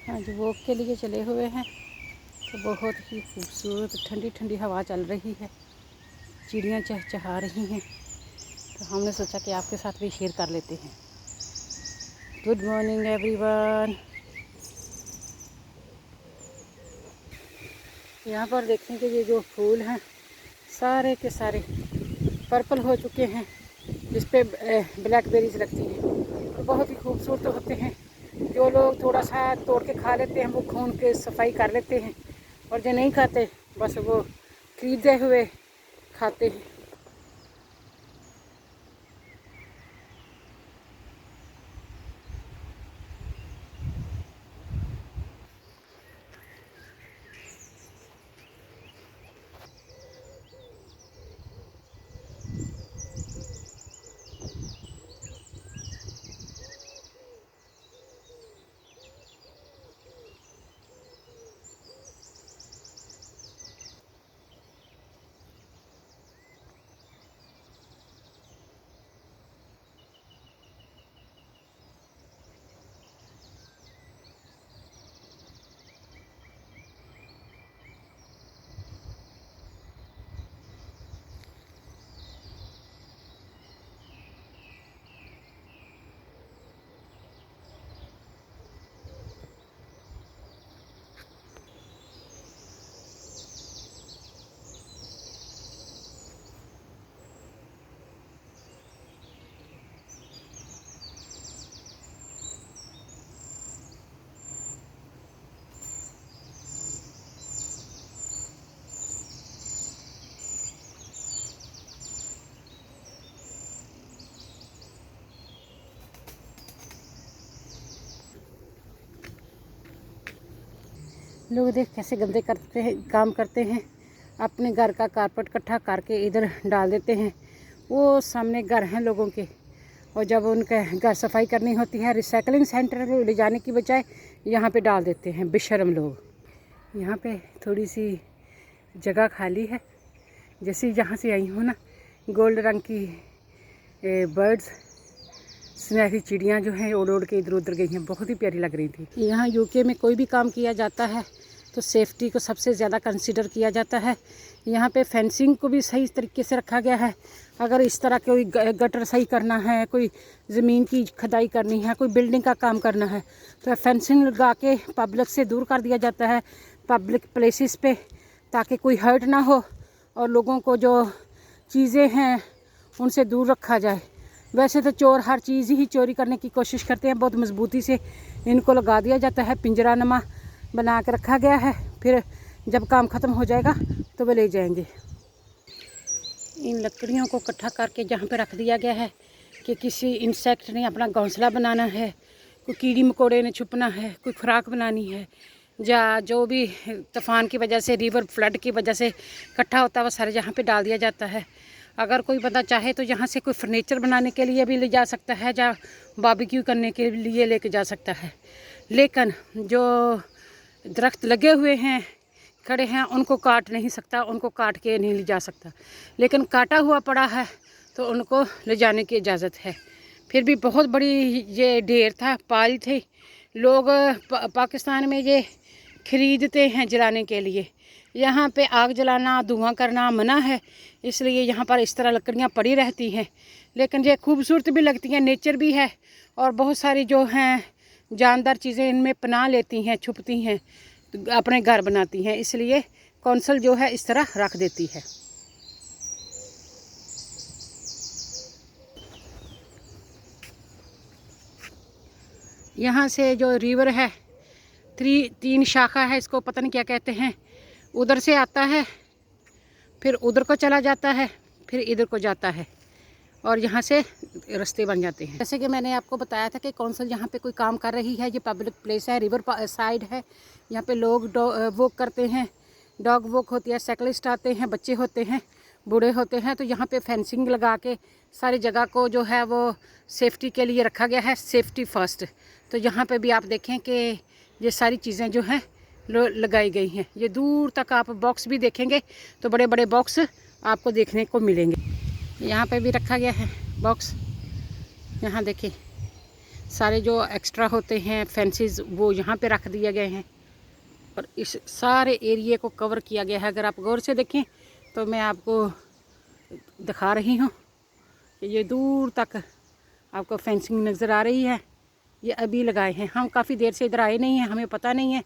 आज वॉक के लिए चले हुए हैं। तो बहुत ही खूबसूरत ठंडी ठंडी हवा चल रही है, चिड़ियाँ चहचहा रही हैं। तो हमने सोचा कि आपके साथ भी शेयर कर लेते हैं। Good morning everyone. यहाँ पर देखें कि ये जो फूल हैं सारे के सारे पर्पल हो चुके हैं, जिस पे ब्लैकबेरीज लगती हैं। तो बहुत ही खूबसूरत होते हैं। जो लोग थोड़ा सा तोड़ के खा लेते हैं वो खून के सफाई कर लेते हैं, और जो नहीं खाते बस वो खरीदे हुए खाते हैं। लोग देख कैसे गंदे करते हैं, काम करते हैं। अपने घर का कारपेट इकट्ठा करके इधर डाल देते हैं। वो सामने घर हैं लोगों के, और जब उनके घर सफाई करनी होती है रिसाइकलिंग सेंटर में ले जाने की बजाय यहाँ पे डाल देते हैं बेशर्म लोग। यहाँ पे थोड़ी सी जगह खाली है। जैसे जहाँ से आई हूँ ना, गोल्ड रंग की बर्ड्स सुनहरी चिड़ियाँ जो हैं उड़ उड़ के इधर उधर गई हैं, बहुत ही प्यारी लग रही थी। यहाँ यूके में कोई भी काम किया जाता है तो सेफ्टी को सबसे ज़्यादा कंसीडर किया जाता है। यहाँ पे फेंसिंग को भी सही तरीके से रखा गया है। अगर इस तरह कोई गटर सही करना है, कोई ज़मीन की खुदाई करनी है, कोई बिल्डिंग का काम करना है, तो फेंसिंग लगा के पब्लिक से दूर कर दिया जाता है, पब्लिक प्लेसेस पे, ताकि कोई हर्ट ना हो और लोगों को जो चीज़ें हैं उनसे दूर रखा जाए। वैसे तो चोर हर चीज़ ही चोरी करने की कोशिश करते हैं। बहुत मजबूती से इनको लगा दिया जाता है, पिंजरा नमा बना के रखा गया है। फिर जब काम ख़त्म हो जाएगा तो वे ले जाएंगे। इन लकड़ियों को इकट्ठा करके जहाँ पे रख दिया गया है कि किसी इंसेक्ट ने अपना घोंसला बनाना है, कोई कीड़ी मकोड़े ने छुपना है, कोई खुराक बनानी है, या जो भी तूफ़ान की वजह से, रिवर फ्लड की वजह से इकट्ठा होता है वो सारे यहाँ पे डाल दिया जाता है। अगर कोई बंदा चाहे तो यहाँ से कोई फर्नीचर बनाने के लिए भी ले जा सकता है, या बारबेक्यू करने के लिए लेके जा सकता है। लेकिन जो दरख्त लगे हुए हैं, खड़े हैं, उनको काट नहीं सकता, उनको काट के नहीं ले जा सकता। लेकिन काटा हुआ पड़ा है तो उनको ले जाने की इजाज़त है। फिर भी बहुत बड़ी ये ढेर था, पाल थे लोग। पाकिस्तान में ये खरीदते हैं जलाने के लिए। यहाँ पे आग जलाना, धुआं करना मना है, इसलिए यहाँ पर इस तरह लकड़ियाँ पड़ी रहती हैं। लेकिन ये खूबसूरत भी लगती हैं, नेचर भी है, और बहुत सारी जो हैं जानदार चीज़ें इनमें पनाह लेती हैं, छुपती हैं, अपने घर बनाती हैं। इसलिए कौंसल जो है इस तरह रख देती है। यहाँ से जो रिवर है, तीन शाखा है, इसको पता नहीं क्या कहते हैं, उधर से आता है, फिर उधर को चला जाता है, फिर इधर को जाता है, और यहाँ से रास्ते बन जाते हैं। जैसे कि मैंने आपको बताया था कि कौंसल यहाँ पे कोई काम कर रही है। ये पब्लिक प्लेस है, रिवर साइड है। यहाँ पे लोग वॉक करते हैं, डॉग वॉक होती है, साइकिलिस्ट आते हैं, बच्चे होते हैं, बूढ़े होते हैं। तो यहाँ पे फेंसिंग लगा के सारी जगह को जो है वो सेफ्टी के लिए रखा गया है, सेफ्टी फर्स्ट। तो यहाँ पे भी आप देखें कि ये सारी चीज़ें जो हैं लगाई गई हैं। ये दूर तक आप बॉक्स भी देखेंगे तो बड़े बड़े बॉक्स आपको देखने को मिलेंगे। यहाँ पे भी रखा गया है बॉक्स। यहाँ देखिए सारे जो एक्स्ट्रा होते हैं फेंसेस वो यहाँ पे रख दिए गए हैं और इस सारे एरिए को कवर किया गया है। अगर आप गौर से देखें तो मैं आपको दिखा रही हूँ कि ये दूर तक आपको फेंसिंग नज़र आ रही है। ये अभी लगाए हैं, हम काफ़ी देर से इधर आए नहीं हैं, हमें पता नहीं है,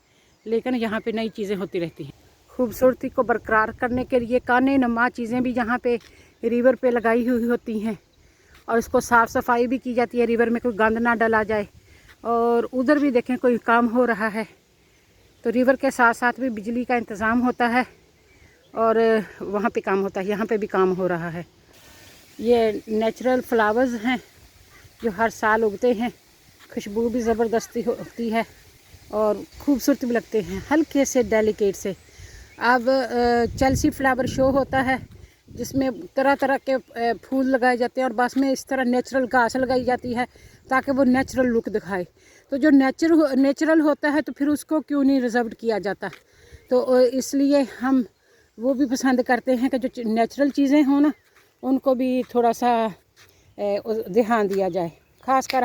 लेकिन यहाँ पे नई चीज़ें होती रहती हैं। खूबसूरती को बरकरार करने के लिए काने नमा चीज़ें भी यहाँ पे रिवर पे लगाई हुई होती हैं और इसको साफ़ सफाई भी की जाती है, रिवर में कोई गंद ना डला जाए। और उधर भी देखें कोई काम हो रहा है, तो रिवर के साथ साथ भी बिजली का इंतज़ाम होता है और वहाँ पे काम होता है, यहाँ पे भी काम हो रहा है। ये नेचुरल फ्लावर्स हैं जो हर साल उगते हैं, खुशबू भी ज़बरदस्ती होती है और खूबसूरत भी लगते हैं, हल्के से डेलिकेट से। अब चेल्सी फ्लावर शो होता है जिसमें तरह तरह के फूल लगाए जाते हैं और बस में इस तरह नेचुरल घास लगाई जाती है ताकि वो नेचुरल लुक दिखाए। तो जो नेचुरल होता है तो फिर उसको क्यों नहीं रिजर्व किया जाता, तो इसलिए हम वो भी पसंद करते हैं कि जो नेचुरल चीज़ें हों ना उनको भी थोड़ा सा ध्यान दिया जाए। ख़ासकर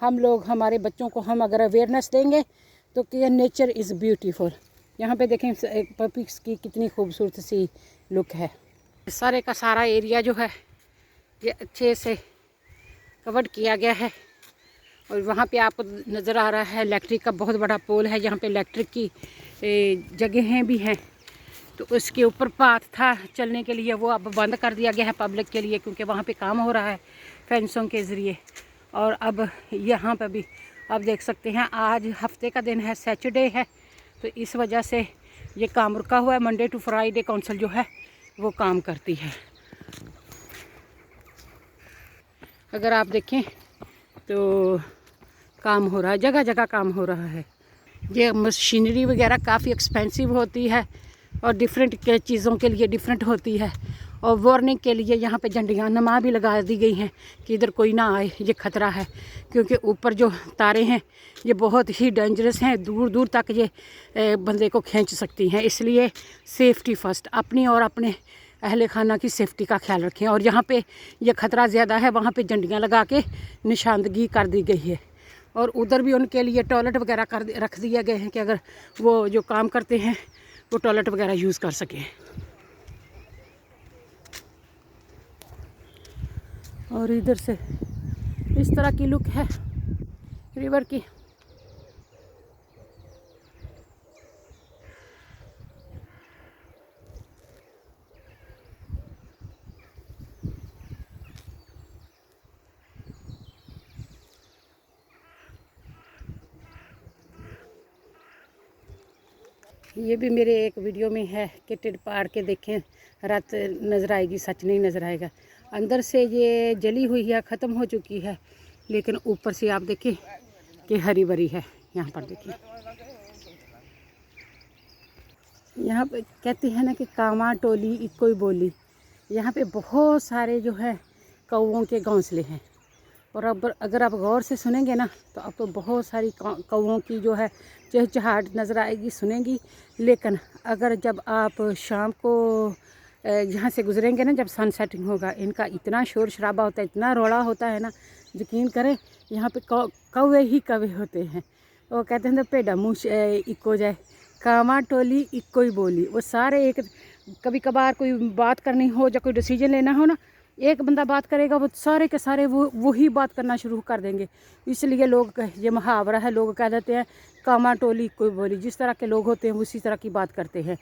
हम लोग हमारे बच्चों को हम अगर अवेयरनेस देंगे तो कि नेचर इज़ ब्यूटीफुल। यहाँ पे देखें पपीज़ की कितनी खूबसूरत सी लुक है। सारे का सारा एरिया जो है ये अच्छे से कवर किया गया है और वहाँ पे आपको नज़र आ रहा है इलेक्ट्रिक का बहुत बड़ा पोल है। यहाँ पे इलेक्ट्रिक की जगहें भी हैं, तो उसके ऊपर पाथ था चलने के लिए, वो अब बंद कर दिया गया है पब्लिक के लिए क्योंकि वहाँ पे काम हो रहा है फेंसों के ज़रिए। और अब यहाँ पर भी आप देख सकते हैं आज हफ्ते का दिन है, सैटरडे है, तो इस वजह से ये काम रुका हुआ है। मंडे टू फ्राइडे काउंसिल जो है वो काम करती है। अगर आप देखें तो काम हो रहा है, जगह जगह काम हो रहा है। ये मशीनरी वगैरह काफ़ी एक्सपेंसिव होती है और डिफरेंट के चीज़ों के लिए डिफरेंट होती है। और वार्निंग के लिए यहाँ पे झंडियाँ नमा भी लगा दी गई हैं कि इधर कोई ना आए, ये ख़तरा है क्योंकि ऊपर जो तारे हैं ये बहुत ही डेंजरस हैं, दूर दूर तक ये बंदे को खींच सकती हैं। इसलिए सेफ्टी फ़र्स्ट, अपनी और अपने अहले खाना की सेफ्टी का ख्याल रखें। और जहाँ पे ये ख़तरा ज़्यादा है वहाँ पे झंडियाँ लगा के निशानदगी कर दी गई है और उधर भी उनके लिए टॉयलेट वगैरह रख दिए गए हैं कि अगर वो जो काम करते हैं वो टॉयलेट वगैरह यूज़ कर सकें। और इधर से इस तरह की लुक है रिवर की। ये भी मेरे एक वीडियो में है कि टिड पाड़ के देखें, रात नज़र आएगी, सच नहीं नज़र आएगा। अंदर से ये जली हुई है, ख़त्म हो चुकी है, लेकिन ऊपर से आप देखें कि हरी भरी है। यहाँ पर देखिए, यहाँ पे कहती है ना कि कामा टोली इको ही बोली। यहाँ पे बहुत सारे जो है कौवों के घोंसले हैं और अब अगर आप गौर से सुनेंगे ना तो आपको बहुत सारी कौवों की जो है चहचहाट नज़र आएगी, सुनेंगी। लेकिन अगर जब आप शाम को यहाँ से गुजरेंगे ना, जब सन सेटिंग होगा, इनका इतना शोर शराबा होता है, इतना रौला होता है ना, यकीन करें यहाँ पे कौवे ही कौवे होते हैं। वो कहते हैं तो पेड़ा मुँह इको जाए, कामा टोली इको ही बोली। वो सारे एक, कभी कभार कोई बात करनी हो या कोई डिसीजन लेना हो ना, एक बंदा बात करेगा वो सारे के सारे वही बात करना शुरू कर देंगे। इसलिए लोग, ये मुहावरा है, लोग कह देते हैं कामा टोली कोई बोली। जिस तरह के लोग होते हैं उसी तरह की बात करते हैं।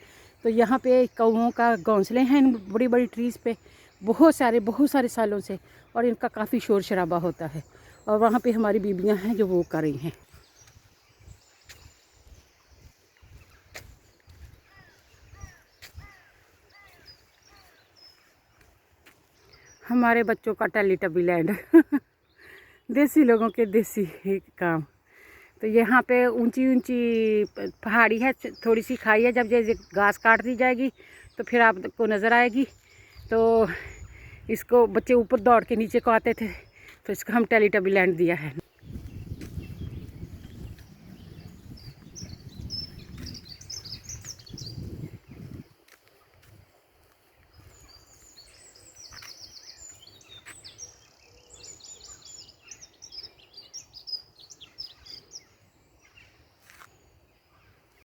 तो यहाँ पे कौवों का घोंसले हैं इन बड़ी बड़ी ट्रीज़ पे, बहुत सारे सालों से, और इनका काफ़ी शोर शराबा होता है। और वहाँ पे हमारी बीबियाँ हैं जो वो कर रही हैं। हमारे बच्चों का टेली टबी लैंड देसी लोगों के देसी काम। तो यहाँ पे ऊंची ऊंची पहाड़ी है, थोड़ी सी खाई है, जब ये घास काट दी जाएगी तो फिर आपको नज़र आएगी। तो इसको बच्चे ऊपर दौड़ के नीचे को आते थे, तो इसको हम टेली टबी लैंड दिया है।